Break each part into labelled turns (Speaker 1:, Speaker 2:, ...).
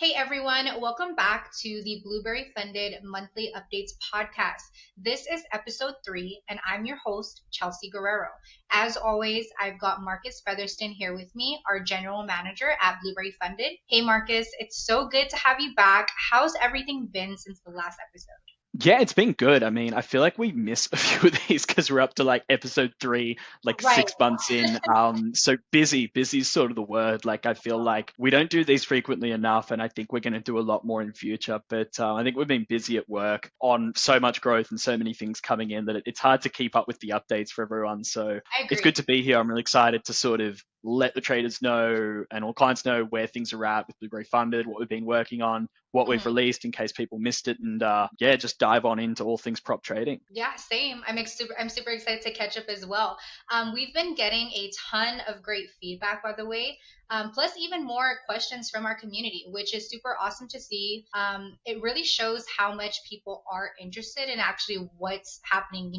Speaker 1: Hey everyone, welcome back to the Blueberry Funded Monthly Updates podcast. This is episode 3, and I'm your host, Chelsea Guerrero. As always, I've got Marcus Featherston here with me, our general manager at Blueberry Funded. Hey Marcus, it's so good to have you back. How's everything been since the last episode?
Speaker 2: Yeah, it's been good. I mean, I feel like we miss a few of these because we're up to like episode 3, like
Speaker 1: Right.
Speaker 2: 6 months in. So busy is sort of the word. Like I feel like we don't do these frequently enough, and I think we're going to do a lot more in future. But I think we've been busy at work on so much growth and so many things coming in that it's hard to keep up with the updates for everyone. So
Speaker 1: I
Speaker 2: it's
Speaker 1: agree.
Speaker 2: good to be here. I'm really excited to sort of let the traders know and all clients know where things are at with Blueberry Funded, what we've been working on, what we've
Speaker 1: Mhm.
Speaker 2: released in case people missed it, and yeah, just dive on into all things prop trading.
Speaker 1: Yeah, same. I'm super excited to catch up as well. We've been getting a ton of great feedback, by the way, plus even more questions from our community, which is super awesome to see. It really shows how much people are interested in actually what's happening,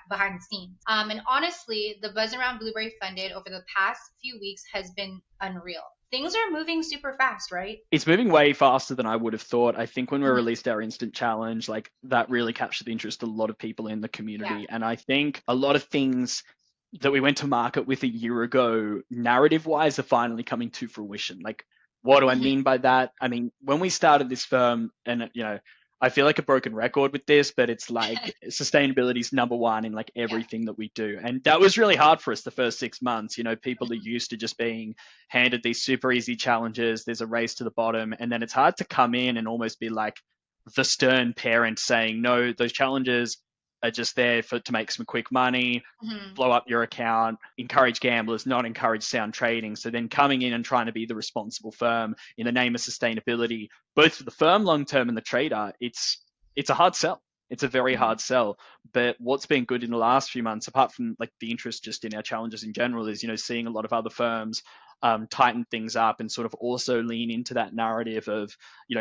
Speaker 1: behind the scenes. And honestly, the buzz around Blueberry Funded over the past few weeks has been unreal. Things are moving super fast, right?
Speaker 2: It's moving way faster than I would have thought. I think when we
Speaker 1: Mhm.
Speaker 2: released our instant challenge, like that really captured the interest of a lot of people in the
Speaker 1: Yeah.
Speaker 2: community. And I think a lot of things that we went to market with a year ago, narrative wise, are finally coming to fruition. Like, what do I
Speaker 1: Mhm.
Speaker 2: mean by that? I mean, when we started this firm, and I feel like a broken record with this, but it's like sustainability is number one in like
Speaker 1: Yeah.
Speaker 2: everything that we do. And that was really hard for us the first 6 months. People are used to just being handed these super easy challenges. There's a race to the bottom. And then it's hard to come in and almost be like the stern parent saying, no, those challenges are just there to make some quick money,
Speaker 1: Mhm.
Speaker 2: blow up your account, encourage gamblers, not encourage sound trading. So then coming in and trying to be the responsible firm in the name of sustainability, both for the firm long term and the trader, it's a hard sell. It's a very
Speaker 1: Mhm.
Speaker 2: hard sell. But what's been good in the last few months, apart from like the interest just in our challenges in general, is seeing a lot of other firms tighten things up and sort of also lean into that narrative of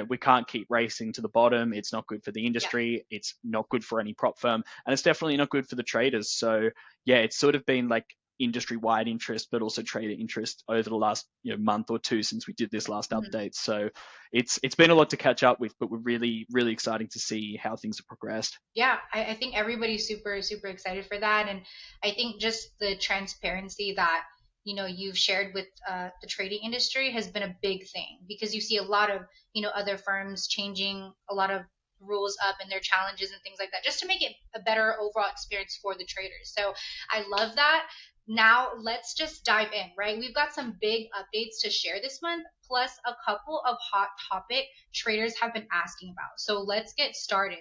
Speaker 2: we can't keep racing to the bottom. It's not good for the
Speaker 1: Yeah.
Speaker 2: industry. It's not good for any prop firm, and it's definitely not good for the traders. So yeah, it's sort of been like industry-wide interest, but also trader interest over the last month or two since we did this last
Speaker 1: Mhm.
Speaker 2: update. So it's been a lot to catch up with, but we're really exciting to see how things have progressed.
Speaker 1: Yeah, I think everybody's super excited for that, and I think just the transparency that you've shared with the trading industry has been a big thing because you see a lot of other firms changing a lot of rules up in their challenges and things like that just to make it a better overall experience for the traders. So I love that. Now let's just dive in, right? We've got some big updates to share this month, plus a couple of hot topic traders have been asking about. So let's get started.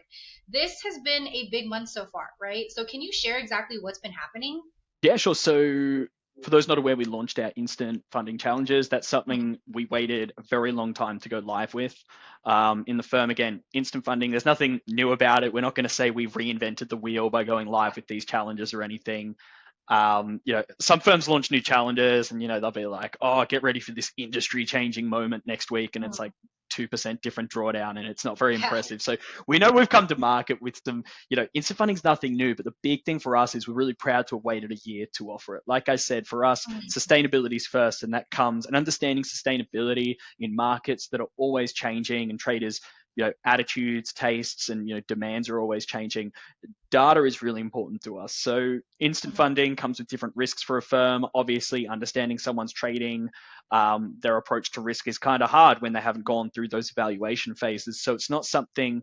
Speaker 1: This has been a big month so far, right? So can you share exactly what's been happening?
Speaker 2: Yeah, sure. So for those not aware, we launched our instant funding challenges. That's
Speaker 1: Mhm.
Speaker 2: something we waited a very long time to go live with. In the firm, again, instant funding, there's nothing new about it. We're not going to say we've reinvented the wheel by going live with these challenges or anything. Some firms launch new challenges and, they'll be like, oh, get ready for this industry changing moment next week. And it's
Speaker 1: Mhm.
Speaker 2: like 2% different drawdown and it's not very
Speaker 1: Yeah.
Speaker 2: impressive. So we know we've come to market with some, instant funding's nothing new, but the big thing for us is we're really proud to have waited a year to offer it. Like I said, for us,
Speaker 1: Mhm.
Speaker 2: sustainability is first, and that comes and understanding sustainability in markets that are always changing and traders, attitudes, tastes, and demands are always changing. Data is really important to us. So instant
Speaker 1: Mhm.
Speaker 2: funding comes with different risks for a firm. Obviously, understanding someone's trading, their approach to risk is kind of hard when they haven't gone through those evaluation phases. So it's not something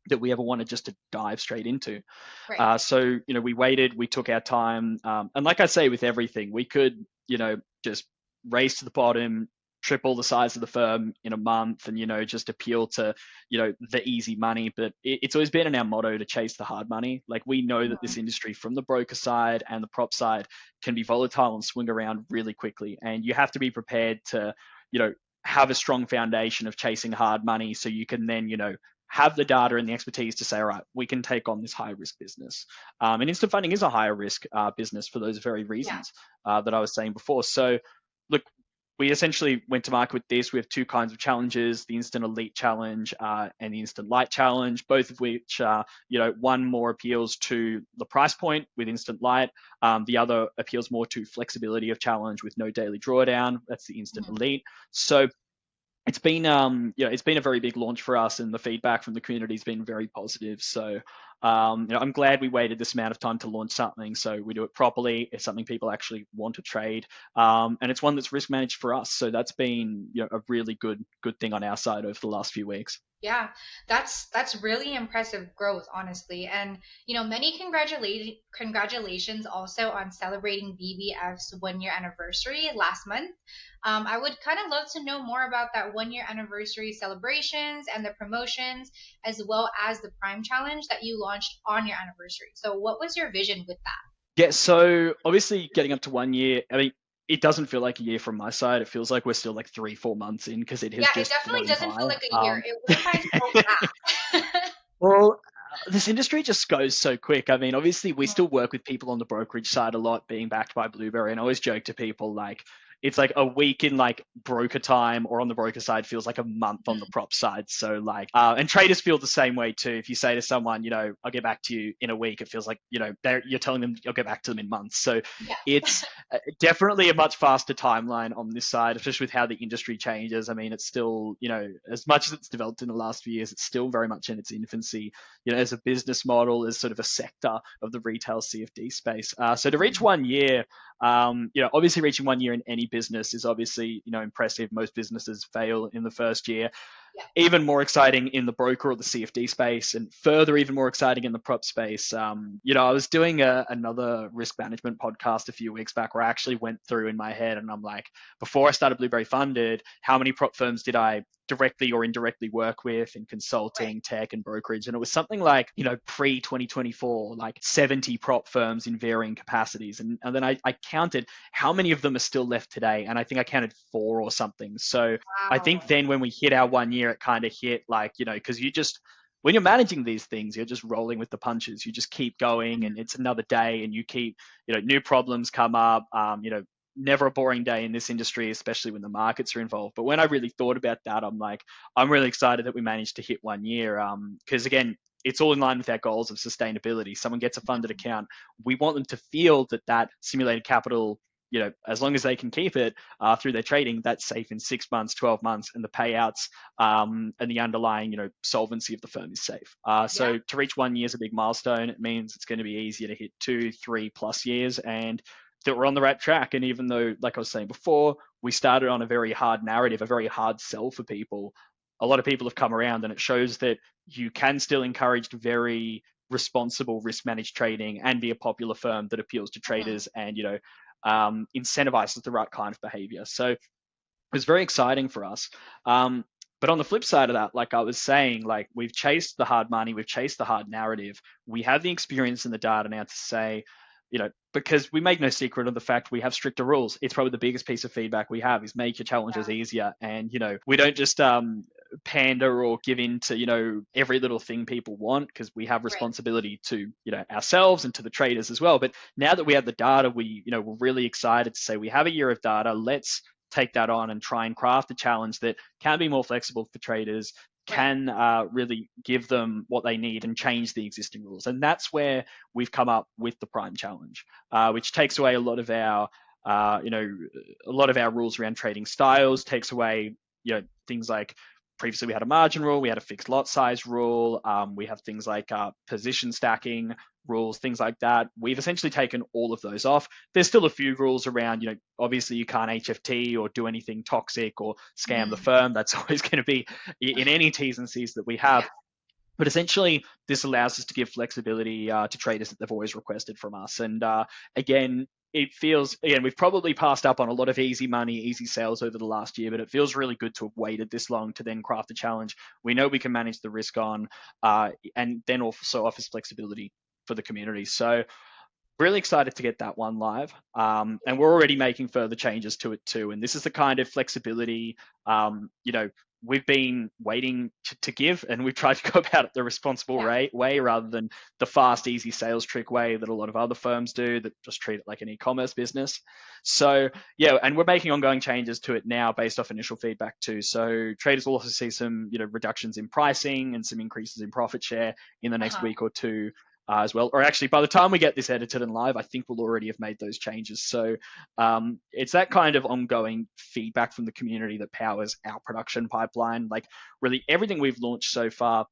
Speaker 2: that we ever wanted just to dive straight into.
Speaker 1: Right.
Speaker 2: So we waited, we took our time, and like I say, with everything, we could just race to the bottom, triple the size of the firm in a month, and just appeal to the easy money. But it's always been in our motto to chase the hard money. Like we know that this
Speaker 1: Mhm.
Speaker 2: industry, from the broker side and the prop side, can be volatile and swing around really quickly, and you have to be prepared to you know have a strong foundation of chasing hard money so you can then have the data and the expertise to say, all right, we can take on this high risk business. And instant funding is a higher risk business for those very
Speaker 1: Yeah.
Speaker 2: reasons that I was saying before. So, look, we essentially went to market with this. We have two kinds of challenges: the instant elite challenge and the instant light challenge, both of which, one more appeals to the price point with instant light. The other appeals more to flexibility of challenge with no daily drawdown. That's the instant
Speaker 1: Mhm.
Speaker 2: elite. So it's been it's been a very big launch for us, and the feedback from the community has been very positive. So I'm glad we waited this amount of time to launch something, so we do it properly. It's something people actually want to trade, and it's one that's risk managed for us. So that's been a really good thing on our side over the last few weeks.
Speaker 1: Yeah, that's really impressive growth, honestly. And many congratulations also on celebrating BBF's 1 year anniversary last month. I would kind of love to know more about that 1 year anniversary celebrations and the promotions, as well as the Prime Challenge that you launched on your anniversary. So, what was your vision with that?
Speaker 2: Yeah, so obviously getting up to 1 year, I mean, it doesn't feel like a year from my side. It feels like we're still like 3, 4 months in because it has
Speaker 1: Yeah, it
Speaker 2: just
Speaker 1: definitely
Speaker 2: flown
Speaker 1: doesn't feel
Speaker 2: by.
Speaker 1: like a year. It went by so fast.
Speaker 2: Well, this industry just goes so quick. I mean, obviously, we still work with people on the brokerage side a lot, being backed by Blueberry, and I always joke to people like it's like a week in like broker time or on the broker side feels like a month on the prop side. So like, and traders feel the same way too. If you say to someone, I'll get back to you in a week, it feels like you're telling them you'll get back to them in months. So
Speaker 1: Yeah.
Speaker 2: it's definitely a much faster timeline on this side, especially with how the industry changes. I mean, it's still, as much as it's developed in the last few years, it's still very much in its infancy, as a business model, as sort of a sector of the retail CFD space. So to reach 1 year, obviously reaching 1 year in any business is obviously, impressive. Most businesses fail in the first year.
Speaker 1: Yeah.
Speaker 2: Even more exciting in the broker or the CFD space, and further even more exciting in the prop space. I was doing another risk management podcast a few weeks back where I actually went through in my head and I'm like, before I started Blueberry Funded, how many prop firms did I directly or indirectly work with in
Speaker 1: Right.
Speaker 2: consulting, tech, and brokerage? And it was something like, pre 2024, like 70 prop firms in varying capacities. And then I counted how many of them are still left today. And I think I counted four or something. So I think
Speaker 1: Wow.
Speaker 2: then when we hit our 1 year, it kind of hit like, because when you're managing these things, you're just rolling with the punches. You just keep going and it's another day and you keep, new problems come up. Never a boring day in this industry, especially when the markets are involved. But when I really thought about that, I'm like, I'm really excited that we managed to hit 1 year. Because again, it's all in line with our goals of sustainability. Someone gets a funded account. We want them to feel that simulated capital, as long as they can keep it through their trading, that's safe in 6 months, 12 months, and the payouts and the underlying, solvency of the firm is safe.
Speaker 1: Yeah.
Speaker 2: So to reach 1 year is a big milestone. It means it's going to be easier to hit 2, 3+ years, and that we're on the right track. And even though, like I was saying before, we started on a very hard narrative, a very hard sell for people, a lot of people have come around, and it shows that you can still encourage very responsible risk managed trading and be a popular firm that appeals to
Speaker 1: Mhm.
Speaker 2: traders and incentivizes the right kind of behavior. So it was very exciting for us. But on the flip side of that, like I was saying, like we've chased the hard money, we've chased the hard narrative. We have the experience and the data now to say, because we make no secret of the fact we have stricter rules. It's probably the biggest piece of feedback we have is make your challenges
Speaker 1: Yeah.
Speaker 2: easier. And, we don't just pander or give in to, every little thing people want, because we have
Speaker 1: Right.
Speaker 2: responsibility to, ourselves and to the traders as well. But now that we have the data, we're really excited to say we have a year of data. Let's take that on and try and craft a challenge that can be more flexible for traders,
Speaker 1: Right.
Speaker 2: can really give them what they need and change the existing rules. And that's where we've come up with the Prime Challenge, which takes away a lot of our, rules around trading styles, takes away, things like previously we had a margin rule, we had a fixed lot size rule, we have things like position stacking rules, things like that. We've essentially taken all of those off. There's still a few rules around, obviously you can't HFT or do anything toxic or scam the
Speaker 1: Mhm.
Speaker 2: firm. That's always going to be in any T's and C's that we
Speaker 1: Yeah.
Speaker 2: have. But essentially, this allows us to give flexibility to traders that they've always requested from us. And again, it feels, again, we've probably passed up on a lot of easy money, easy sales over the last year, but it feels really good to have waited this long to then craft a challenge. We know we can manage the risk on, and then also offers flexibility for the community. So really excited to get that one live. And we're already making further changes to it too. And this is the kind of flexibility, we've been waiting to give, and we've tried to go about it the responsible
Speaker 1: Yeah.
Speaker 2: way rather than the fast, easy sales trick way that a lot of other firms do that just treat it like an e-commerce business. So yeah, and we're making ongoing changes to it now based off initial feedback too. So traders will also see some, reductions in pricing and some increases in profit share in the next
Speaker 1: Uh-huh.
Speaker 2: week or two. as well. Or actually, by the time we get this edited and live, I think we'll already have made those changes. So it's that kind of ongoing feedback from the community that powers our production pipeline. Like really everything we've launched so far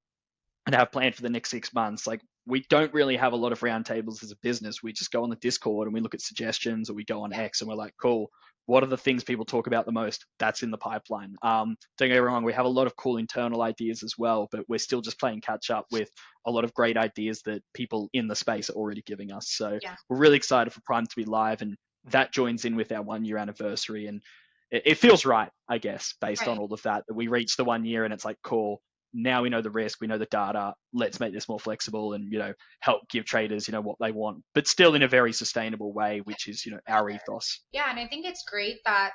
Speaker 2: and have planned for the next 6 months. Like we don't really have a lot of roundtables as a business. We just go on the Discord and we look at suggestions, or we go on
Speaker 1: Yeah,
Speaker 2: X and we're like, cool. What are the things people talk about the most? That's in the pipeline. Don't get me wrong, we have a lot of cool internal ideas as well, but we're still just playing catch up with a lot of great ideas that people in the space are already giving us. So
Speaker 1: yeah,
Speaker 2: we're really excited for Prime to be live, and that joins in with our 1 year anniversary. And it feels right, I guess, based on
Speaker 1: right.
Speaker 2: all of that we reached the 1 year and it's like, cool, now we know the risk, we know the data, let's make this more flexible and help give traders what they want, but still in a very sustainable way, which is our ethos.
Speaker 1: Yeah, and I think it's great that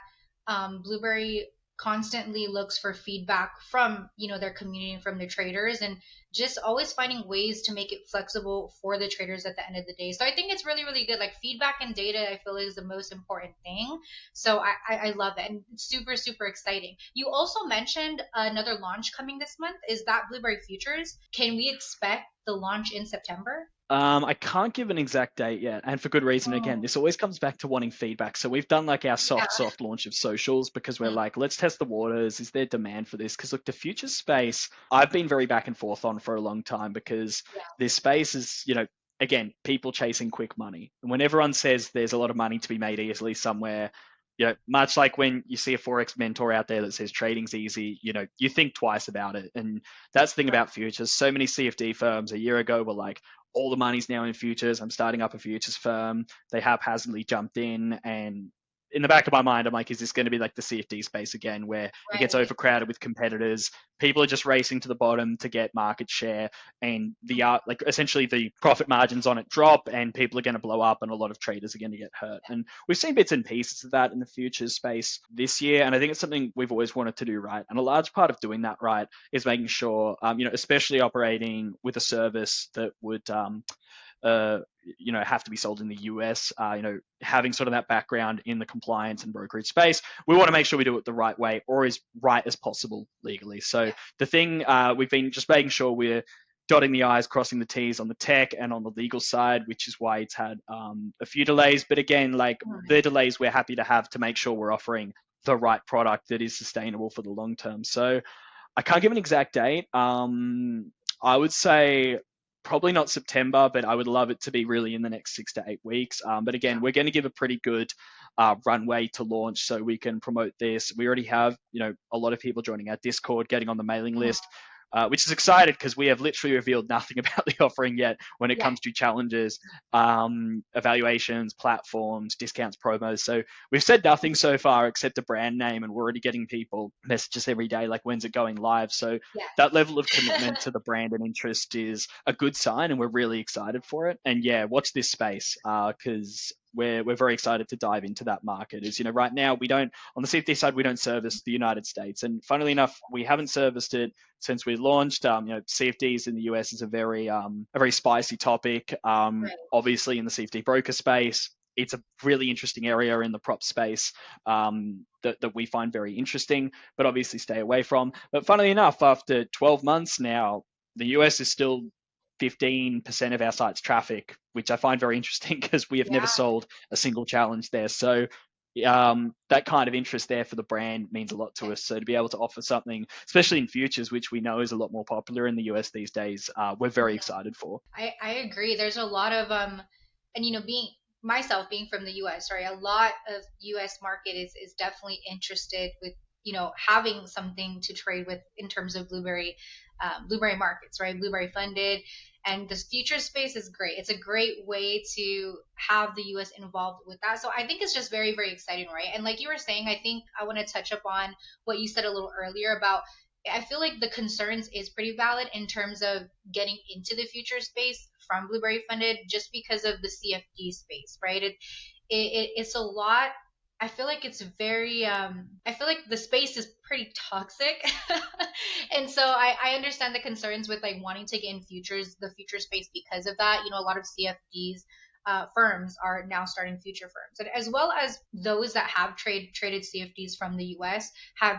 Speaker 1: Blueberry constantly looks for feedback from their community and from their traders, and just always finding ways to make it flexible for the traders at the end of the day. So I think it's really really good. Like feedback and data, I feel is the most important thing. So I love it, and it's super super exciting. You also mentioned another launch coming this month. Is that Blueberry Futures? Can we expect the launch in September?
Speaker 2: I can't give an exact date yet, and for good reason. Again,
Speaker 1: Oh,
Speaker 2: this always comes back to wanting feedback. So we've done like our
Speaker 1: yeah.
Speaker 2: soft launch of socials because we're
Speaker 1: Mm,
Speaker 2: like, let's test the waters. Is there demand for this? Because look, the future space, I've been very back and forth on for a long time because
Speaker 1: yeah.
Speaker 2: this space is, again, people chasing quick money. And when everyone says there's a lot of money to be made easily somewhere, much like when you see a Forex mentor out there that says trading's easy, you think twice about it. And that's the thing
Speaker 1: Right.
Speaker 2: about futures. So many CFD firms a year ago were like, all the money's now in futures. I'm starting up a futures firm. They haphazardly jumped in, and in the back of my mind, I'm like, is this going to be like the CFD space again, where it gets
Speaker 1: Right.
Speaker 2: overcrowded with competitors? People are just racing to the bottom to get market share, and like essentially the profit margins on it drop, and people are going to blow up, and a lot of traders are going to get hurt. And we've seen bits and pieces of that in the futures space this year, and I think it's something we've always wanted to do right. And a large part of doing that right is making sure, especially operating with a service that would uh, have to be sold in the US, having sort of that background in the compliance and brokerage space, we want to make sure we do it the right way, or as right as possible legally. So
Speaker 1: Yeah.
Speaker 2: the thing, we've been just making sure we're dotting the I's, crossing the T's on the tech and on the legal side, which is why it's had a few delays. But again, like
Speaker 1: Mm.
Speaker 2: the delays we're happy to have to make sure we're offering the right product that is sustainable for the long term. So I can't give an exact date. I would say probably not September, but I would love it to be really in the next 6 to 8 weeks. But
Speaker 1: Yeah.
Speaker 2: again, we're going to give a pretty good runway to launch so we can promote this. We already have, a lot of people joining our Discord, getting on the mailing
Speaker 1: Mhm.
Speaker 2: list. Which is excited because we have literally revealed nothing about the offering yet when it
Speaker 1: Yeah.
Speaker 2: comes to challenges, evaluations, platforms, discounts, promos. So we've said nothing so far except a brand name, and we're already getting people messages every day like, when's it going live? So that level of commitment
Speaker 1: Yeah.
Speaker 2: to the brand and interest is a good sign, and we're really excited for it. And yeah, watch this space because we're very excited to dive into that market. Is right now we don't, on the CFD side, we don't service the United States, and funnily enough, we haven't serviced it since we launched. CFDs in the US is a very spicy topic.
Speaker 1: Right.
Speaker 2: Obviously, in the CFD broker space, it's a really interesting area in the prop space that we find very interesting, but obviously stay away from. But funnily enough, after 12 months now, the US is still 15% of our site's traffic, which I find very interesting because we have never
Speaker 1: Yeah.
Speaker 2: sold a single challenge there. So that kind of interest there for the brand means a lot to us. So to be able to offer something, especially in futures, which we know is a lot more popular in the US these days, we're very excited for.
Speaker 1: I agree. There's a lot of and being myself being from the US, right? A lot of US market is definitely interested with having something to trade with in terms of blueberry markets, right? Blueberry funded, and this future space is great. It's a great way to have the US involved with that. So I think it's just very very exciting, right? And like you were saying, I think I want to touch up on what you said a little earlier about. I feel like the concerns is pretty valid in terms of getting into the future space from Blueberry Funded just because of the CFD space, right? It's a lot. I feel like it's very I feel like the space is pretty toxic. And so I understand the concerns with like wanting to get in the future space because of that. A lot of CFDs firms are now starting future firms, and as well as those that have traded CFDs from the US have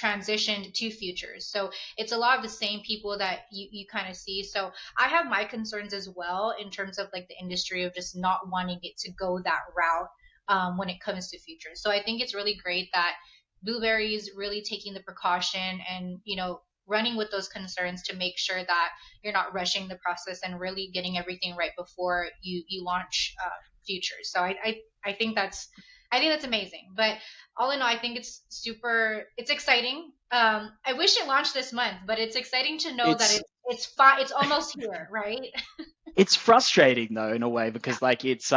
Speaker 1: transitioned to futures. So it's a lot of the same people that you kind of see. So I have my concerns as well in terms of like the industry of just not wanting it to go that route when it comes to futures. So I think it's really great that Blueberry is really taking the precaution and, running with those concerns to make sure that you're not rushing the process and really getting everything right before you launch futures. So I think that's amazing. But all in all, I think it's exciting. I wish it launched this month, but it's exciting to know that
Speaker 2: It's
Speaker 1: it's almost here, right?
Speaker 2: it's frustrating though in a way
Speaker 1: Yeah.
Speaker 2: because like it's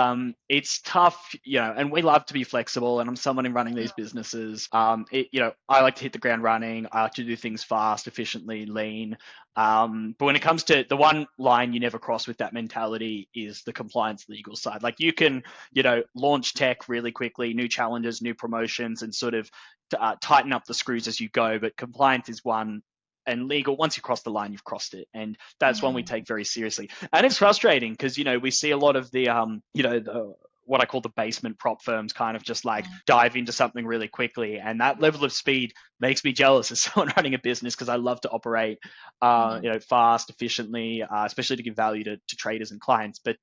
Speaker 2: tough, and we love to be flexible, and I'm someone in running
Speaker 1: Mhm.
Speaker 2: these businesses. I like to hit the ground running. I like to do things fast, efficiently, lean. But when it comes to the one line you never cross with that mentality is the compliance legal side. Like you can, launch tech really quickly, new challenges, new promotions, and sort of tighten up the screws as you go. But compliance is one, and legal, once you cross the line, you've crossed it, and that's one we
Speaker 1: Mhm.
Speaker 2: take very seriously. And it's frustrating because we see a lot of the what I call the basement prop firms kind of just like
Speaker 1: Mhm.
Speaker 2: dive into something really quickly, and that
Speaker 1: Yeah.
Speaker 2: level of speed makes me jealous as someone running a business because I love to operate
Speaker 1: Mhm.
Speaker 2: fast, efficiently, especially to give value to traders and clients. But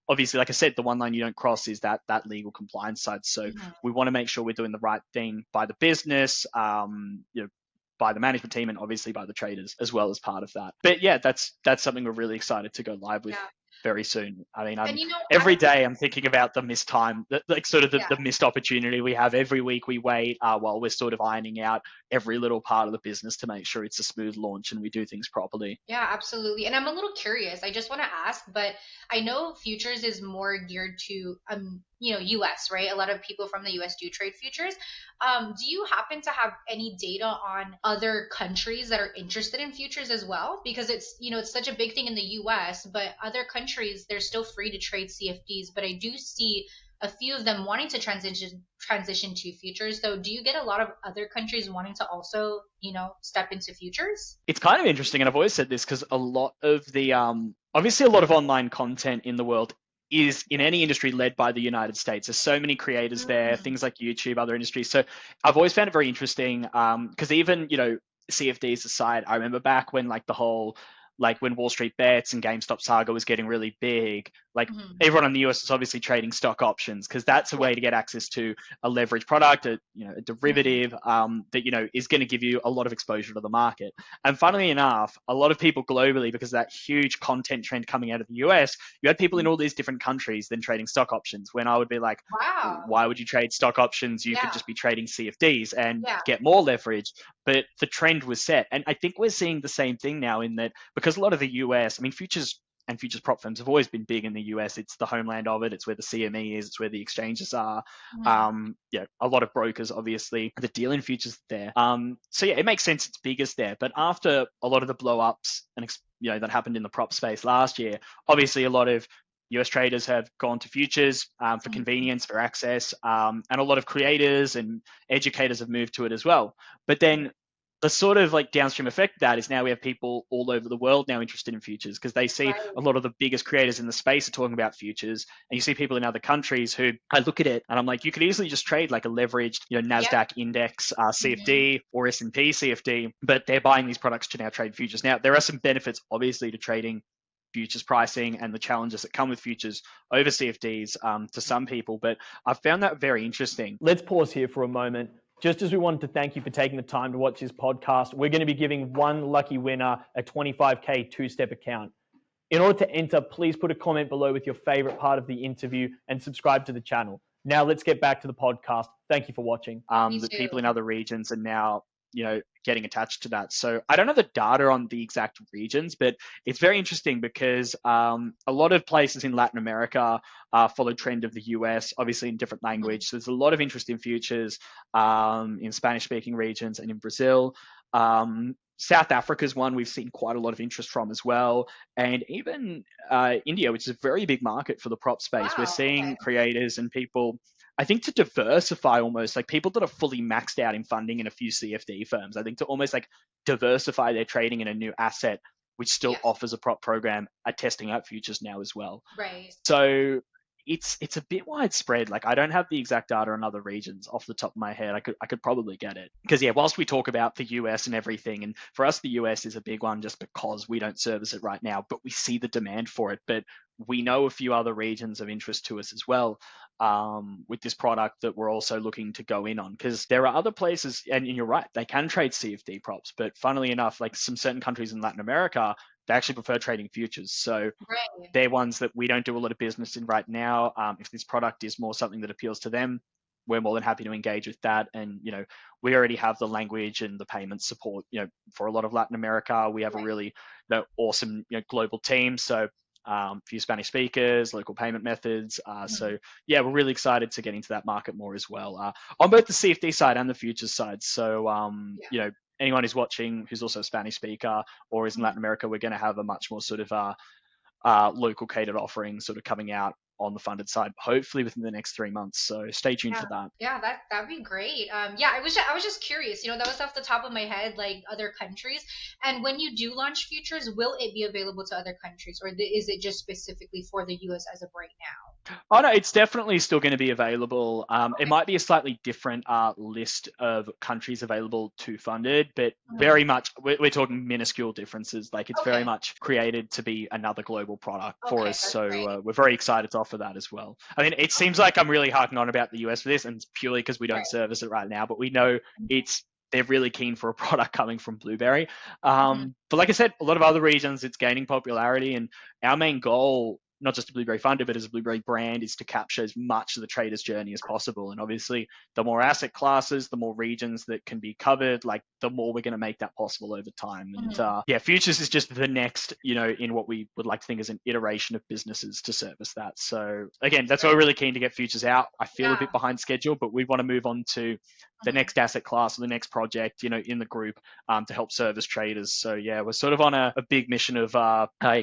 Speaker 2: obviously, like I said, the one line you don't cross is that legal compliance side. So
Speaker 1: Mhm.
Speaker 2: we want to make sure we're doing the right thing by the business, by the management team, and obviously by the traders as well as part of that. But yeah, that's something we're really excited to go live with
Speaker 1: Yeah.
Speaker 2: very soon. I mean, I'm
Speaker 1: And
Speaker 2: every day I'm thinking about the missed time, like sort of the,
Speaker 1: yeah.
Speaker 2: the missed opportunity we have every week. We wait while we're sort of ironing out every little part of the business to make sure it's a smooth launch and we do things properly.
Speaker 1: Yeah, absolutely. And I'm a little curious. I just want to ask, but I know futures is more geared to US, right? A lot of people from the US do trade futures. Do you happen to have any data on other countries that are interested in futures as well? Because it's such a big thing in the US, but other countries they're still free to trade CFDs, but I do see a few of them wanting to transition to futures. So do you get a lot of other countries wanting to also, step into futures?
Speaker 2: It's kind of interesting, and I've always said this because a lot of the obviously a lot of online content in the world is in any industry led by the United States. There's so many creators there,
Speaker 1: Mm,
Speaker 2: things like YouTube, other industries. So I've always found it very interesting because even CFDs aside, I remember back when like the whole like when Wall Street Bets and GameStop saga was getting really big, like
Speaker 1: mhm.
Speaker 2: everyone in the US is obviously trading stock options because that's a
Speaker 1: Yeah.
Speaker 2: way to get access to a leverage product, a
Speaker 1: Mhm.
Speaker 2: derivative that is going to give you a lot of exposure to the market. And funnily enough, a lot of people globally, because of that huge content trend coming out of the US, you had people in
Speaker 1: Mhm.
Speaker 2: all these different countries then trading stock options. When I would be like,
Speaker 1: Wow.
Speaker 2: why would you trade stock options? You could
Speaker 1: Yeah.
Speaker 2: just be trading CFDs and
Speaker 1: Yeah.
Speaker 2: get more leverage. But the trend was set. And I think we're seeing the same thing now in that because a lot of the US, I mean, futures and futures prop firms have always been big in the US. It's the homeland of it. It's where the CME is. It's where the exchanges are.
Speaker 1: Mhm.
Speaker 2: A lot of brokers obviously that deal in futures there. So yeah, it makes sense it's biggest there. But after a lot of the blow ups and that happened in the prop space last year, obviously a lot of US traders have gone to futures for
Speaker 1: Mhm.
Speaker 2: convenience, for access, and a lot of creators and educators have moved to it as well. But then the sort of like downstream effect of that is now we have people all over the world now interested in futures because they see
Speaker 1: Right.
Speaker 2: a lot of the biggest creators in the space are talking about futures, and you see people in other countries who I look at it and I'm like, you could easily just trade like a leveraged,
Speaker 1: Yep.
Speaker 2: Nasdaq index
Speaker 1: Mhm.
Speaker 2: CFD or S&P CFD, but they're buying these products to now trade futures. Now there are some benefits obviously to trading futures pricing and the challenges that come with futures over CFDs to some people, but I've found that very interesting. Let's pause here for a moment. Just as we wanted to thank you for taking the time to watch this podcast, we're going to be giving one lucky winner a 25K two-step account. In order to enter, please put a comment below with your favorite part of the interview and subscribe to the channel. Now let's get back to the podcast. Thank you for watching.
Speaker 1: Me
Speaker 2: The people
Speaker 1: too.
Speaker 2: in other regions are now, getting attached to that. So I don't know the data on the exact regions, but it's very interesting because a lot of places in Latin America follow trend of the US, obviously in different
Speaker 1: Mhm.
Speaker 2: language. So there's a lot of interest in futures in Spanish-speaking regions and in Brazil. South Africa's one we've seen quite a lot of interest from as well, and even India, which is a very big market for the prop space. We're
Speaker 1: Wow. Okay.
Speaker 2: seeing creators and people, I think, to diversify almost like people that are fully maxed out in funding in a few CFD firms. I think to almost like diversify their trading in a new asset, which still
Speaker 1: Yes.
Speaker 2: offers a prop program, are testing out futures now as well.
Speaker 1: Right.
Speaker 2: So it's a bit widespread. Like I don't have the exact data on other regions off the top of my head. I could probably get it because yeah, whilst we talk about the US and everything, and for us the US is a big one just because we don't service it right now, but we see the demand for it. But we know a few other regions of interest to us as well, with this product that we're also looking to go in on because there are other places, and you're right, they can trade CFD props, but funnily enough, like some certain countries in Latin America, they actually prefer trading futures. So
Speaker 1: Right.
Speaker 2: they're ones that we don't do a lot of business in right now. If this product is more something that appeals to them, we're more than happy to engage with that. And we already have the language and the payment support. For a lot of Latin America, we have a really awesome global team. So few Spanish speakers, local payment methods.
Speaker 1: Mhm.
Speaker 2: So yeah, we're really excited to get into that market more as well, on both the CFD side and the futures side. So
Speaker 1: Yeah.
Speaker 2: anyone who's watching who's also a Spanish speaker or is in
Speaker 1: Mhm.
Speaker 2: Latin America, we're going to have a much more sort of local catered offerings sort of coming out on the funded side, hopefully within the next 3 months. So stay tuned
Speaker 1: Yeah,
Speaker 2: for that.
Speaker 1: yeah, that'd be great. Yeah, I was just curious. That was off the top of my head, like other countries. And when you do launch futures, will it be available to other countries, or is it just specifically for the U.S. as of right
Speaker 2: Oh no, it's definitely still going to be available. It
Speaker 1: now?
Speaker 2: might be a slightly different list of countries available to funded, but
Speaker 1: Okay.
Speaker 2: very much we're talking minuscule differences. Like it's very
Speaker 1: Okay.
Speaker 2: much created to be another global product for
Speaker 1: Okay,
Speaker 2: us.
Speaker 1: that's
Speaker 2: So
Speaker 1: great.
Speaker 2: we're very excited to offer that as well. I mean, it seems like I'm really harking on about the US for this, and it's purely because we don't
Speaker 1: Right.
Speaker 2: service it right now, but we know it's they're really keen for a product coming from Blueberry.
Speaker 1: Mhm.
Speaker 2: But like I said, a lot of other regions, it's gaining popularity, and our main goal, not just a Blueberry funder, but as a Blueberry brand, is to capture as much of the trader's journey as possible. And obviously, the more asset classes, the more regions that can be covered, like the more we're going to make that possible over time. And
Speaker 1: Mhm.
Speaker 2: yeah, futures is just the next, in what we would like to think is an iteration of businesses to service that. So again, that's why we're really keen to get futures out. I feel a
Speaker 1: Yeah.
Speaker 2: bit behind schedule, but we want to move on to the
Speaker 1: Mhm.
Speaker 2: next asset class or the next project, in the group, to help service traders. So yeah, we're sort of on a big mission of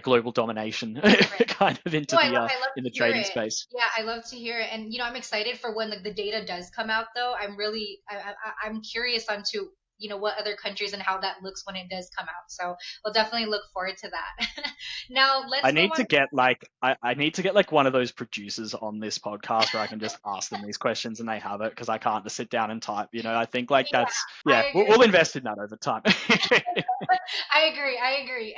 Speaker 2: global domination,
Speaker 1: Right.
Speaker 2: kind of into
Speaker 1: No,
Speaker 2: the
Speaker 1: I love
Speaker 2: in the
Speaker 1: to hear
Speaker 2: trading
Speaker 1: it.
Speaker 2: space.
Speaker 1: Yeah, I love to hear it, and I'm excited for when the data does come out. Though I'm curious onto what other countries and how that looks when it does come out. So we'll definitely look forward to that. Now
Speaker 2: I
Speaker 1: let's move
Speaker 2: need
Speaker 1: on.
Speaker 2: to get like I need to get like one of those producers on this podcast where I can just ask them these questions and they have it because I can't just sit down and type. I think like
Speaker 1: Yeah,
Speaker 2: that's
Speaker 1: I
Speaker 2: yeah, we'll,
Speaker 1: agree.
Speaker 2: we'll invest in that over time.
Speaker 1: I agree. I agree.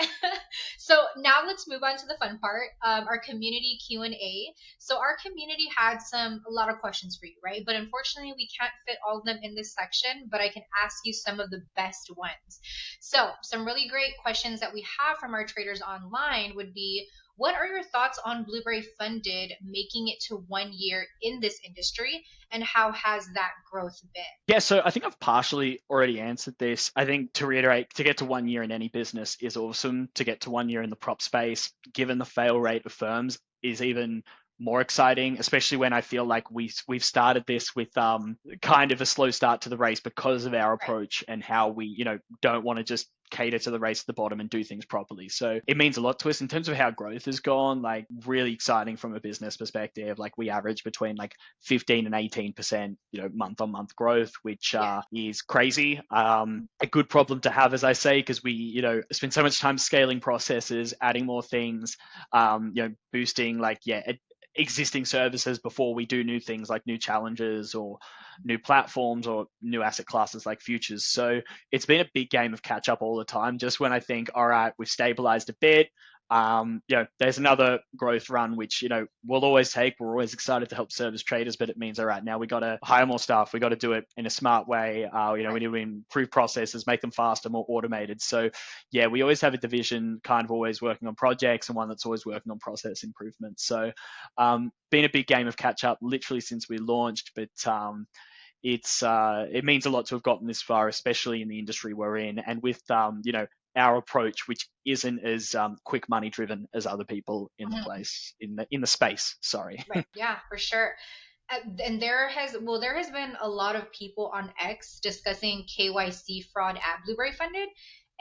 Speaker 1: So now let's move on to the fun part, our community Q&A. So our community had a lot of questions for you, right? But unfortunately, we can't fit all of them in this section, but I can ask you some of the best ones. So some really great questions that we have from our traders online would be, what are your thoughts on Blueberry Funded making it to 1 year in this industry, and how has that growth been?
Speaker 2: Yeah, so I think I've partially already answered this. I think to reiterate, to get to 1 year in any business is awesome. To get to 1 year in the prop space, given the fail rate of firms, is even more exciting, especially when I feel like we've started this with kind of a slow start to the race because of our
Speaker 1: Right.
Speaker 2: approach and how we don't want to just cater to the race at the bottom and do things properly. So it means a lot to us in terms of how growth has gone, like really exciting from a business perspective. Like we average between like 15 and 18%, month on month growth, which
Speaker 1: Yeah.
Speaker 2: is crazy. A good problem to have, as I say, because we, spend so much time scaling processes, adding more things, boosting like, yeah, existing services before we do new things like new challenges or new platforms or new asset classes like futures. So it's been a big game of catch up all the time. Just when I think, all right, we've stabilized a bit, there's another growth run, which, we'll always take. We're always excited to help service traders, but it means, all right, now we got to hire more staff. We got to do it in a smart way. We need to improve processes, make them faster, more automated. So yeah, we always have a division kind of always working on projects and one that's always working on process improvements. So been a big game of catch up literally since we launched, but it means a lot to have gotten this far, especially in the industry we're in, and with our approach, which isn't as quick money driven as other people in the
Speaker 1: Mhm.
Speaker 2: place in the space. Sorry.
Speaker 1: Right. Yeah, for sure. And there has been a lot of people on X discussing KYC fraud at Blueberry Funded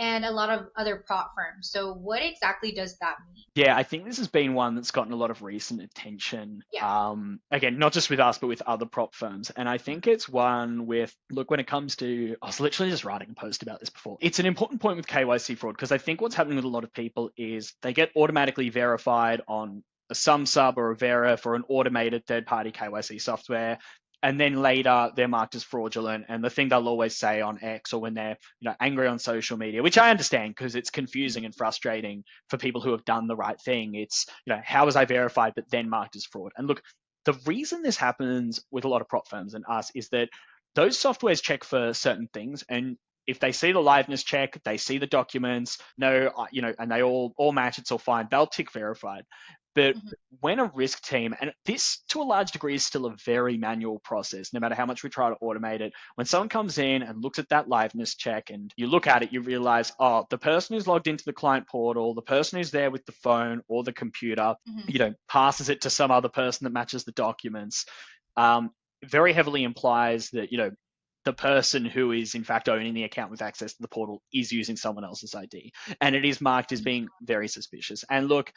Speaker 1: and a lot of other prop firms. So what exactly does that mean?
Speaker 2: Yeah, I think this has been one that's gotten a lot of recent attention.
Speaker 1: Yeah.
Speaker 2: Again, not just with us, but with other prop firms. And I think it's one with, look, when it comes to, I was literally just writing a post about this before. It's an important point with KYC fraud because I think what's happening with a lot of people is they get automatically verified on a sum sub or a verif or an automated third-party KYC software, and then later they're marked as fraudulent. And the thing they'll always say on X, or when they're angry on social media, which I understand because it's confusing and frustrating for people who have done the right thing. It's how was I verified but then marked as fraud? And look, the reason this happens with a lot of prop firms and us is that those softwares check for certain things, and if they see the liveness check, they see the documents, and they all match, it's all fine, they'll tick verified. But
Speaker 1: Mhm.
Speaker 2: when a risk team, and this to a large degree is still a very manual process, no matter how much we try to automate it, when someone comes in and looks at that liveness check and you look at it, you realize, oh, the person who's logged into the client portal, the person who's there with the phone or the computer,
Speaker 1: Mhm.
Speaker 2: passes it to some other person that matches the documents, very heavily implies that, the person who is in fact owning the account with access to the portal is using someone else's ID. And it is marked as being very suspicious. And look,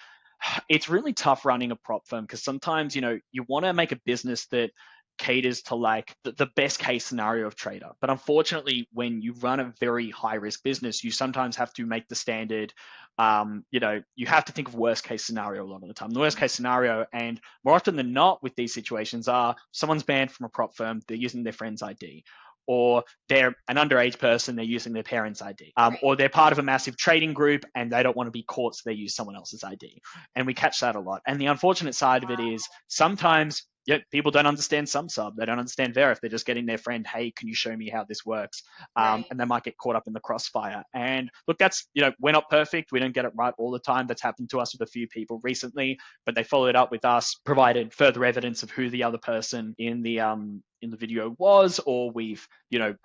Speaker 2: it's really tough running a prop firm because sometimes, you want to make a business that caters to like the best case scenario of trader. But unfortunately, when you run a very high risk business, you sometimes have to make the standard, you have to think of worst case scenario a lot of the time. The worst case scenario, and more often than not with these situations, are someone's banned from a prop firm, they're using their friend's ID, or they're an underage person, they're using their parents' ID,
Speaker 1: Right.
Speaker 2: or they're part of a massive trading group and they don't want to be caught, so they use someone else's ID. And we catch that a lot. And the unfortunate side of it is sometimes people don't understand sum sub, they don't understand verif, they're just getting their friend, hey, can you show me how this works?
Speaker 1: Right.
Speaker 2: And they might get caught up in the crossfire. And look, that's, we're not perfect, we don't get it right all the time. That's happened to us with a few people recently, but they followed up with us, provided further evidence of who the other person in the video was, or we've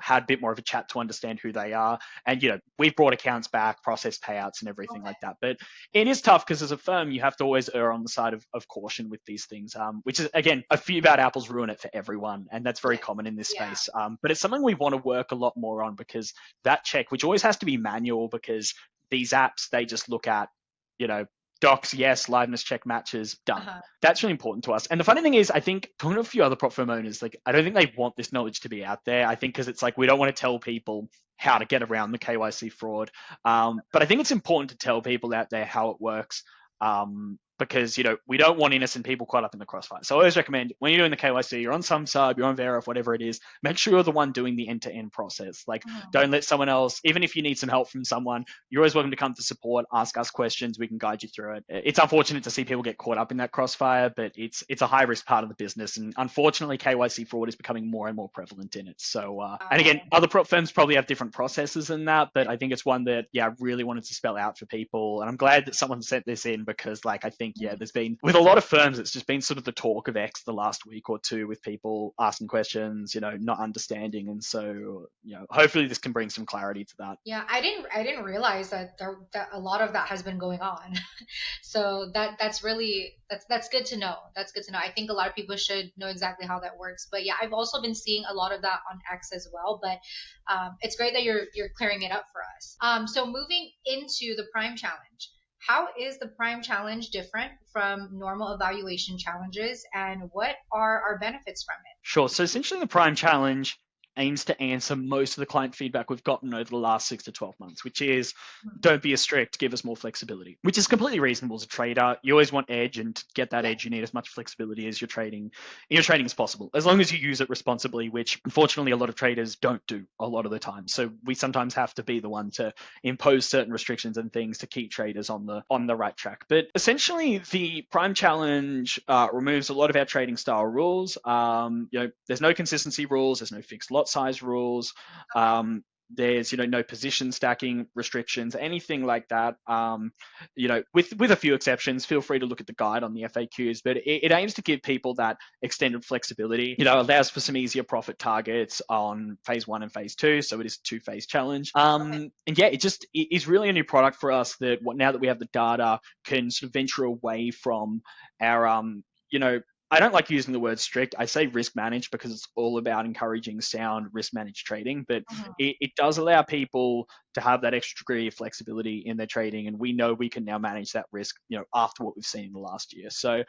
Speaker 2: had a bit more of a chat to understand who they are, and we've brought accounts back, processed payouts and everything
Speaker 1: Okay.
Speaker 2: like that. But it is tough because as a firm you have to always err on the side of caution with these things, which is, again, a few bad apples ruin it for everyone, and that's very
Speaker 1: Yeah.
Speaker 2: common in this
Speaker 1: Yeah.
Speaker 2: space. But it's something we want to work a lot more on, because that check, which always has to be manual, because these apps, they just look at docs, yes, liveness check matches, done.
Speaker 1: Uh-huh.
Speaker 2: That's really important to us. And the funny thing is, I think talking to a few other prop firm owners, like, I don't think they want this knowledge to be out there. I think because it's like, we don't want to tell people how to get around the KYC fraud. But I think it's important to tell people out there how it works. Because we don't want innocent people caught up in the crossfire. So I always recommend, when you're doing the KYC, you're on some sub, you're on verif, whatever it is, make sure you're the one doing the end-to-end process. Like,
Speaker 1: Mhm.
Speaker 2: don't let someone else, even if you need some help from someone, you're always welcome to come to support, ask us questions, we can guide you through it. It's unfortunate to see people get caught up in that crossfire, but it's a high risk part of the business, and unfortunately KYC fraud is becoming more and more prevalent in it. So and again,
Speaker 1: Wow.
Speaker 2: other prop firms probably have different processes than that, but I think it's one that I really wanted to spell out for people, and I'm glad that someone sent this in, because like, I think there's been, with a lot of firms, it's just been sort of the talk of X the last week or two, with people asking questions, not understanding. And so hopefully this can bring some clarity to that.
Speaker 1: Yeah, I didn't realize that a lot of that has been going on. So that's really that's good to know. That's good to know. I think a lot of people should know exactly how that works. But yeah, I've also been seeing a lot of that on X as well. But it's great that you're clearing it up for us. So moving into the Prime Challenge. How is the Prime Challenge different from normal evaluation challenges, and what are our benefits from it?
Speaker 2: Sure. So essentially, the Prime Challenge aims to answer most of the client feedback we've gotten over the last 6 to 12 months, which is, don't be as strict, give us more flexibility, which is completely reasonable as a trader. You always want edge, and to get that
Speaker 1: Yeah.
Speaker 2: edge, you need as much flexibility as in your trading as possible, as long as you use it responsibly, which unfortunately a lot of traders don't do a lot of the time. So we sometimes have to be the one to impose certain restrictions and things to keep traders on the right track. But essentially, the Prime Challenge removes a lot of our trading style rules. There's no consistency rules, there's no fixed lot size rules. There's no position stacking restrictions, anything like that. With a few exceptions. Feel free to look at the guide on the FAQs, but it aims to give people that extended flexibility. Allows for some easier profit targets on phase 1 and phase 2, so it is a 2-phase challenge. And it is really a new product for us, that now that we have the data, can sort of venture away from our I don't like using the word strict. I say risk managed, because it's all about encouraging sound risk managed trading. But
Speaker 1: Mhm.
Speaker 2: it does allow people to have that extra degree of flexibility in their trading. And we know we can now manage that risk, after what we've seen in the last year. So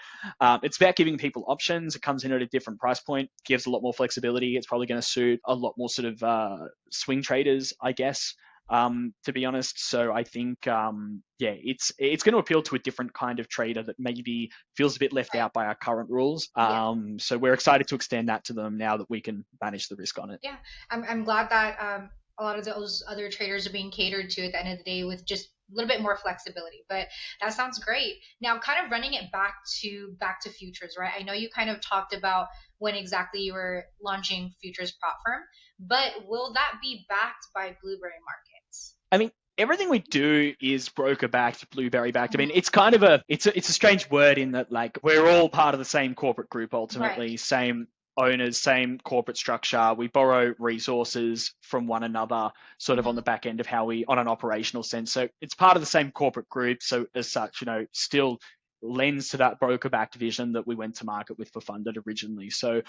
Speaker 2: it's about giving people options. It comes in at a different price point, gives a lot more flexibility. It's probably going to suit a lot more sort of swing traders, I guess. to be honest. So I think, yeah, it's going to appeal to a different kind of trader that maybe feels a bit left
Speaker 1: Right.
Speaker 2: out by our current rules.
Speaker 1: Yeah.
Speaker 2: So we're excited to extend that to them now that we can manage the risk on it.
Speaker 1: Yeah, I'm glad that a lot of those other traders are being catered to at the end of the day with just a little bit more flexibility. But that sounds great. Now, kind of running it back to futures, right? I know you kind of talked about when exactly you were launching futures platform, but will that be backed by Blueberry Markets?
Speaker 2: I mean, everything we do is broker backed, blueberry backed. I mean,
Speaker 1: Mhm.
Speaker 2: it's kind of it's a strange word in that like we're all part of the same corporate group
Speaker 1: Right.
Speaker 2: ultimately, same owners, same corporate structure. We borrow resources from one another, sort of on
Speaker 1: Mhm.
Speaker 2: the back end of how we, on an operational sense. So it's part of the same corporate group. So as such, still lends to that broker backed vision that we went to market with for funded originally. So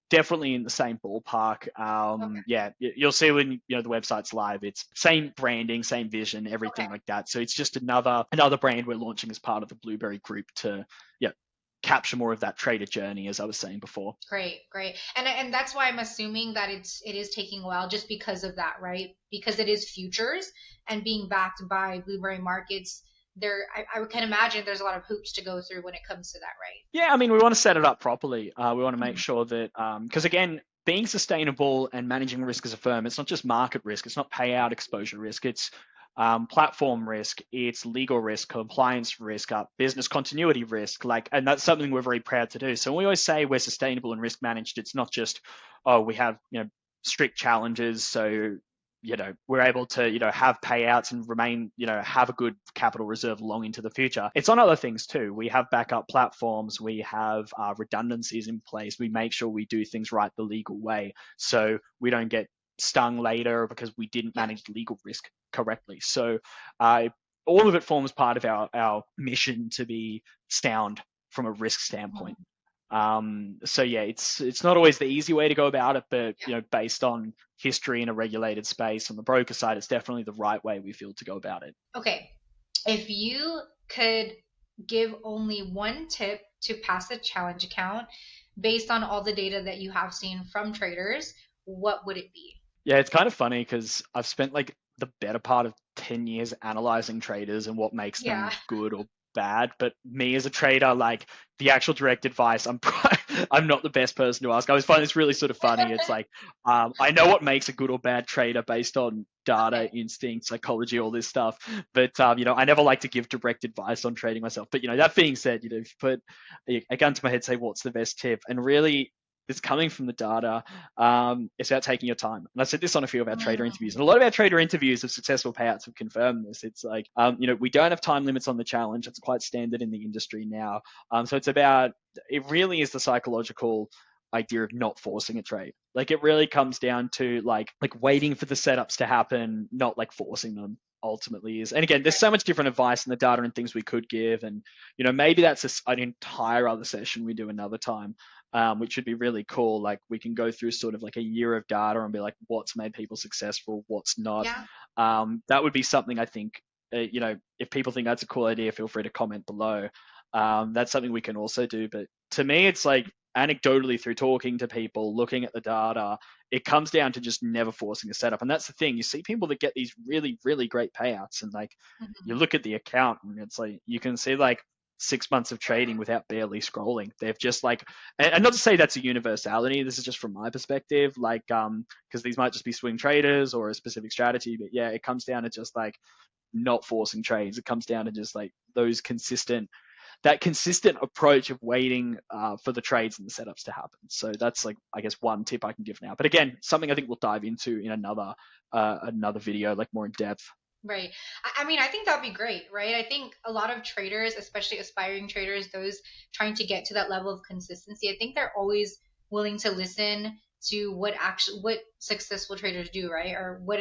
Speaker 2: definitely in the same ballpark.
Speaker 1: Okay.
Speaker 2: Yeah, you'll see when the website's live. It's same branding, same vision, everything
Speaker 1: Okay.
Speaker 2: like that. So it's just another brand we're launching as part of the Blueberry Group to yeah capture more of that trader journey, as I was saying before.
Speaker 1: Great, great. And that's why I'm assuming that it is taking a while just because of that, right? Because it is futures and being backed by Blueberry Markets, I can imagine there's a lot of hoops to go through when it comes to that, right?
Speaker 2: Yeah, I mean, we want to set it up properly. We want to make
Speaker 1: Mhm.
Speaker 2: sure that, because again, being sustainable and managing risk as a firm, it's not just market risk, it's not payout exposure risk, it's platform risk, it's legal risk, compliance risk, business continuity risk, and that's something we're very proud to do. So when we always say we're sustainable and risk managed, it's not just, oh, we have strict challenges, so we're able to, have payouts and remain, have a good capital reserve long into the future. It's on other things too. We have backup platforms, we have redundancies in place. We make sure we do things right the legal way so we don't get stung later because we didn't
Speaker 1: Yeah.
Speaker 2: manage legal risk correctly. So all of it forms part of our mission to be sound from a risk standpoint.
Speaker 1: Mhm.
Speaker 2: So yeah, it's not always the easy way to go about it, but
Speaker 1: Yeah.
Speaker 2: based on history in a regulated space on the broker side, it's definitely the right way we feel to go about it.
Speaker 1: Okay. If you could give only one tip to pass a challenge account based on all the data that you have seen from traders, what would it be?
Speaker 2: Yeah, it's kind of funny because I've spent like the better part of 10 years analyzing traders and what makes
Speaker 1: Yeah.
Speaker 2: them good or bad. But me as a trader, like the actual direct advice, I'm not the best person to ask. I always find this really sort of funny. It's like, I know what makes a good or bad trader based on data,
Speaker 1: Okay.
Speaker 2: instinct, psychology, all this stuff. But, I never like to give direct advice on trading myself. But, that being said, if you put a gun to my head, say, what's the best tip? And really, it's coming from the data. It's about taking your time. And I said this on a few of our trader interviews,
Speaker 1: Mm.
Speaker 2: and a lot of our trader interviews of successful payouts have confirmed this. It's like, we don't have time limits on the challenge. It's quite standard in the industry now. So it really is the psychological idea of not forcing a trade. Like it really comes down to like waiting for the setups to happen, not like forcing them ultimately is. And again, there's
Speaker 1: Right.
Speaker 2: so much different advice in the data and things we could give. And, maybe that's an entire other session we do another time, which would be really cool. Like we can go through sort of like a year of data and be like, what's made people successful, what's not.
Speaker 1: Yeah.
Speaker 2: That would be something I think, if people think that's a cool idea, feel free to comment below. That's something we can also do. But to me, it's like anecdotally through talking to people, looking at the data, it comes down to just never forcing a setup. And that's the thing. You see people that get these really, really great payouts, and like you
Speaker 1: Mhm.
Speaker 2: look at the account and it's like you can see like 6 months of trading without barely scrolling. They've just like, and not to say that's a universality. This is just from my perspective, because these might just be swing traders or a specific strategy. But yeah, it comes down to just like not forcing trades. It comes down to just like that consistent approach of waiting for the trades and the setups to happen. So that's like, I guess, one tip I can give now. But again, something I think we'll dive into in another video, like more in depth.
Speaker 1: Right. I mean, I think that'd be great, right? I think a lot of traders, especially aspiring traders, those trying to get to that level of consistency, I think they're always willing to listen to what successful traders do, right? Or what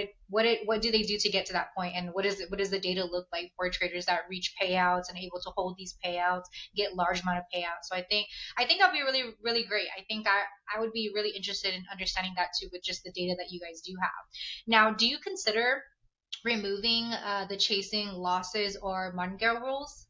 Speaker 1: do they do to get to that point, and what does the data look like for traders that reach payouts and able to hold these payouts, get large amount of payouts. So I think that'd be really really great. I think I would be really interested in understanding that too with just the data that you guys do have. Now, do you consider removing the chasing losses or Mungel rules?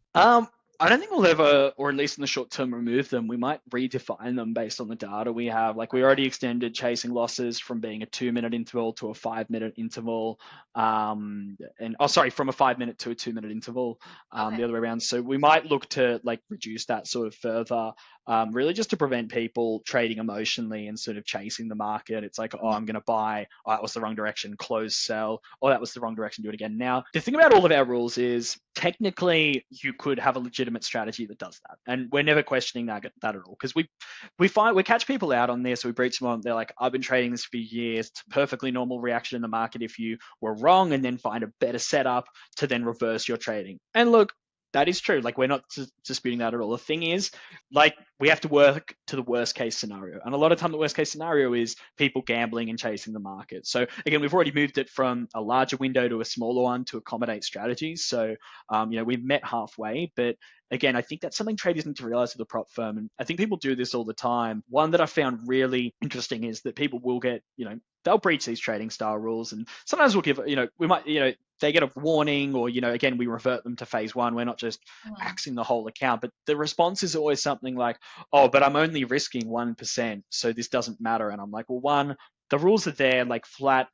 Speaker 2: I don't think we'll ever, or at least in the short term, remove them. We might redefine them based on the data we have. Like we
Speaker 1: Okay.
Speaker 2: already extended chasing losses from being a 2 minute interval to a 5 minute interval, and oh, sorry, from a 5 minute to a 2 minute interval,
Speaker 1: Okay.
Speaker 2: the other way around. So we might look to like reduce that sort of further, really just to prevent people trading emotionally and sort of chasing the market. It's like, oh, I'm going to buy. Oh, that was the wrong direction. Close, sell. Oh, that was the wrong direction. Do it again. Now, the thing about all of our rules is technically you could have a legitimate strategy that does that, and we're never questioning that at all because we catch people out on this. We breach them on. They're like, I've been trading this for years. It's a perfectly normal reaction in the market if you were wrong, and then find a better setup to then reverse your trading. And look, that is true. Like we're not disputing that at all. The thing is, like we have to work to the worst case scenario, and a lot of time the worst case scenario is people gambling and chasing the market. So again, we've already moved it from a larger window to a smaller one to accommodate strategies. So we've met halfway, but again, I think that's something traders need to realize with a prop firm, and I think people do this all the time. One that I found really interesting is that people will get, they'll breach these trading style rules, and sometimes we'll give, we might, they get a warning, or again, we revert them to phase one. We're not just
Speaker 1: Mhm.
Speaker 2: axing the whole account, but the response is always something like, oh, but I'm only risking 1%, so this doesn't matter. And I'm like, well, one, the rules are there, like flat,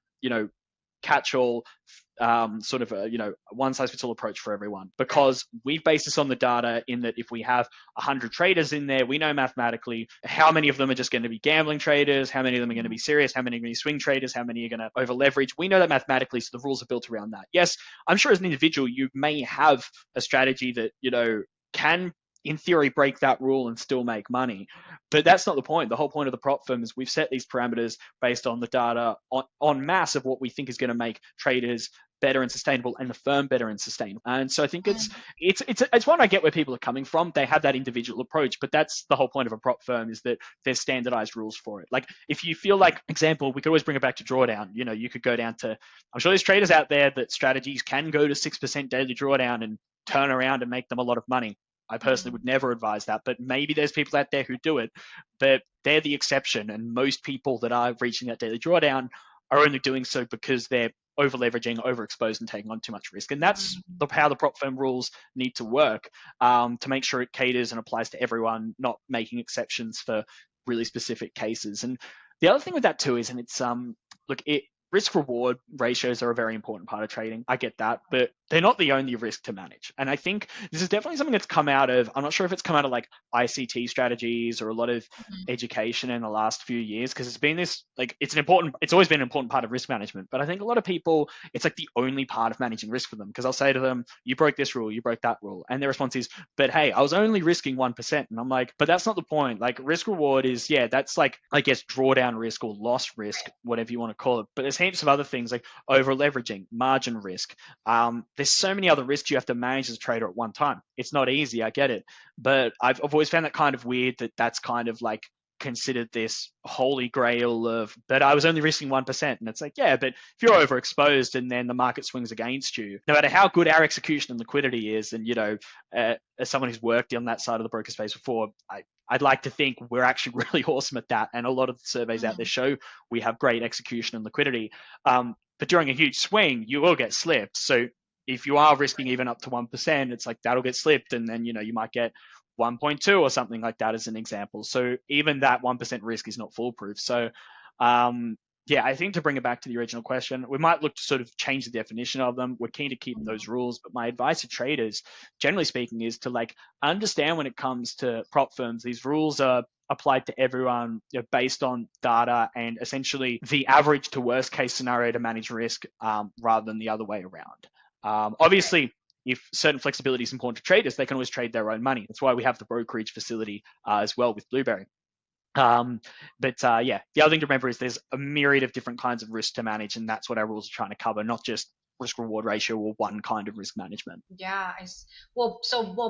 Speaker 2: catch all, sort of a one size fits all approach for everyone,
Speaker 1: Right.
Speaker 2: because we've based this on the data in that if we have 100 traders in there, we know mathematically how many of them are just going to be gambling traders, how many of them are going to
Speaker 1: Mhm.
Speaker 2: be serious, how many are going to be swing traders, how many are going to over leverage. We know that mathematically, so the rules are built around that. Yes, I'm sure as an individual you may have a strategy that can in theory break that rule and still make money, but that's not the point. The whole point of the prop firm is we've set these parameters based on the data on mass of what we think is going to make traders better and sustainable, and the firm better and sustainable. And so I think
Speaker 1: Mhm.
Speaker 2: it's one I get where people are coming from. They have that individual approach, but that's the whole point of a prop firm, is that there's standardized rules for it. Like if you feel like, example, we could always bring it back to drawdown. You could go down to, I'm sure there's traders out there that strategies can go to 6% daily drawdown and turn around and make them a lot of money. I personally
Speaker 1: Mhm.
Speaker 2: would never advise that, but maybe there's people out there who do it, but they're the exception. And most people that are reaching that daily drawdown are only doing so because they're over leveraging, overexposed, and taking on too much risk. And that's
Speaker 1: Mhm.
Speaker 2: how the prop firm rules need to work, to make sure it caters and applies to everyone, not making exceptions for really specific cases. And the other thing with that too is, and it's look, risk reward ratios are a very important part of trading. I get that, but they're not the only risk to manage. And I think this is definitely something that's come out of, I'm not sure if it's come out of like ICT strategies or a lot of
Speaker 1: Mhm.
Speaker 2: education in the last few years, because it's been this, like, it's always been an important part of risk management. But I think a lot of people, it's like the only part of managing risk for them, because I'll say to them, you broke this rule, you broke that rule. And their response is, but hey, I was only risking 1%. And I'm like, but that's not the point. Like risk reward is, yeah, that's like, I guess, drawdown risk or loss risk, whatever you want to call it. But there's heaps of other things like over leveraging, margin risk. There's so many other risks you have to manage as a trader at one time. It's not easy, I get it, but I've always found that kind of weird, that that's kind of like considered this holy grail of, but I was only risking 1%. And it's like, yeah, but if you're overexposed and then the market swings against you, no matter how good our execution and liquidity is, and as someone who's worked on that side of the broker space before, I'd like to think we're actually really awesome at that, and a lot of the surveys out there
Speaker 1: Mhm.
Speaker 2: show we have great execution and liquidity. But during a huge swing, you will get slipped. So if you are risking even up to 1%, it's like that'll get slipped, and then you might get 1.2 or something like that as an example. So even that 1% risk is not foolproof. So yeah, I think to bring it back to the original question, we might look to sort of change the definition of them. We're keen to keep those
Speaker 1: Mhm.
Speaker 2: rules, but my advice to traders, generally speaking, is to like understand when it comes to prop firms, these rules are applied to everyone, based on data and essentially the average to worst case scenario to manage risk, rather than the other way around.
Speaker 1: Right.
Speaker 2: Obviously, if certain flexibility is important to traders, they can always trade their own money. That's why we have the brokerage facility, as well with Blueberry. Um, but yeah, the other thing to remember is there's a myriad of different kinds of risk to manage, and that's what our rules are trying to cover, not just risk reward ratio or one kind of risk management.
Speaker 1: Yeah. Well,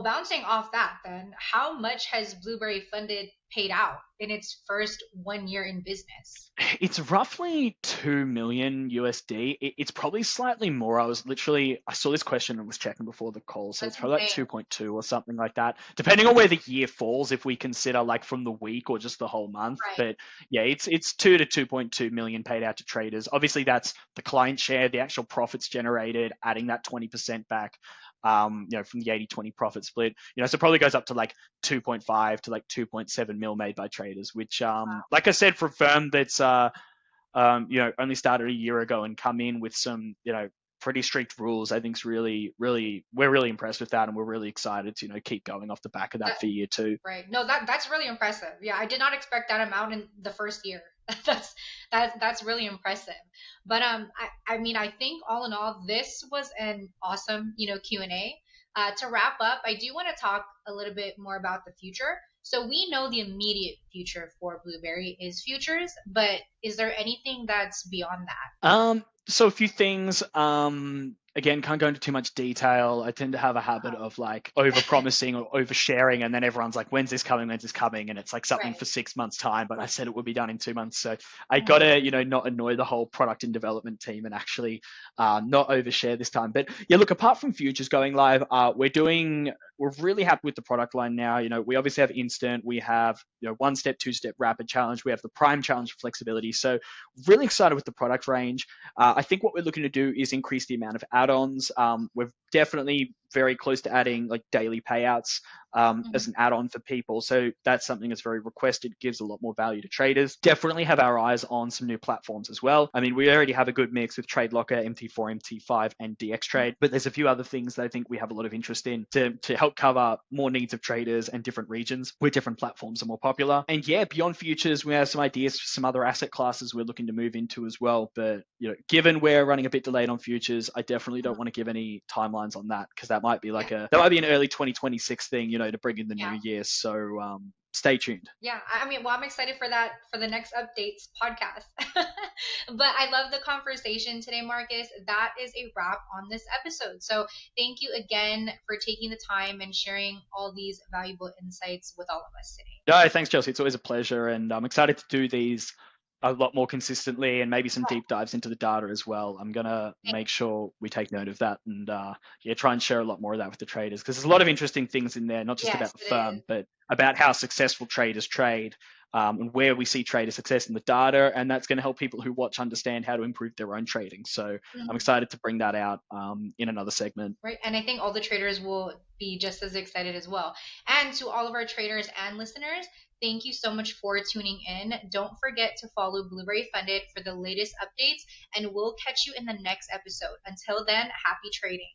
Speaker 1: bouncing off that, then, how much has Blueberry funded paid out in its first 1 year in business?
Speaker 2: It's roughly 2 million USD. It's probably slightly more. I saw this question and was checking before the call. So
Speaker 1: That's
Speaker 2: it's probably like
Speaker 1: insane.
Speaker 2: 2.2 or something like that, depending on where the year falls, if we consider like from the week or just the whole month.
Speaker 1: Right.
Speaker 2: But yeah, it's 2 to 2.2 million paid out to traders. Obviously, that's the client share, the actual profits generated, adding that 20% back. From the 80-20 profit split, so it probably goes up to like 2.5 to like 2.7 mil made by traders, which, like I said, for a firm that's, only started a year ago and come in with some, pretty strict rules, I think is really, really, we're really impressed with that. And we're really excited to, keep going off the back of that
Speaker 1: That
Speaker 2: for year two.
Speaker 1: right. No, that's really impressive. Yeah, I did not expect that amount in the first year. That's that's really impressive. But I mean, I think all in all, this was an awesome, Q&A. To wrap up, I do want to talk a little bit more about the future. So we know the immediate future for Blueberry is futures, but is there anything that's beyond that?
Speaker 2: So a few things. Again, can't go into too much detail. I tend to have a habit of like over promising or oversharing, and then everyone's like, "When's this coming? When's this coming?" And it's like something
Speaker 1: Right.
Speaker 2: for 6 months time, but I said it would be done in 2 months. So I
Speaker 1: Mhm.
Speaker 2: gotta, not annoy the whole product and development team and actually not overshare this time. But yeah, look, apart from futures going live, we're really happy with the product line now. We obviously have instant, we have, one step, two-step rapid challenge, we have the prime challenge for flexibility. So really excited with the product range. I think what we're looking to do is increase the amount of add-ons. We're definitely very close to adding like daily payouts as
Speaker 1: Mhm.
Speaker 2: an add-on for people. So that's something that's very requested, gives a lot more value to traders. Definitely have our eyes on some new platforms as well. I mean, we already have a good mix with TradeLocker, MT4, MT5, and DXTrade, but there's a few other things that I think we have a lot of interest in to help cover more needs of traders and different regions where different platforms are more popular. And yeah, beyond futures, we have some ideas for some other asset classes we're looking to move into as well. But given we're running a bit delayed on futures, I definitely don't want to give any timelines on that because
Speaker 1: Yeah.
Speaker 2: that might be an early 2026 thing, to bring in the new
Speaker 1: Yeah.
Speaker 2: year. So stay tuned.
Speaker 1: Yeah, I mean, well, I'm excited for that for the next updates podcast. But I love the conversation today, Marcus. That is a wrap on this episode. So thank you again for taking the time and sharing all these valuable insights with all of us today.
Speaker 2: No, thanks, Chelsea. It's always a pleasure, and I'm excited to do these a lot more consistently and maybe some deep dives into the data as well. I'm gonna make sure we take note of that and yeah, try and share a lot more of that with the traders because there's a lot of interesting things in there, not just
Speaker 1: Yes,
Speaker 2: about the
Speaker 1: it is.
Speaker 2: firm, but about how successful traders trade and where we see trader success in the data, and that's going to help people who watch understand how to improve their own trading. So I'm
Speaker 1: Mhm.
Speaker 2: excited to bring that out in another segment.
Speaker 1: Right. And I think all the traders will be just as excited as well. And to all of our traders and listeners, thank you so much for tuning in. Don't forget to follow Blueberry Funded for the latest updates, and we'll catch you in the next episode. Until then, happy trading.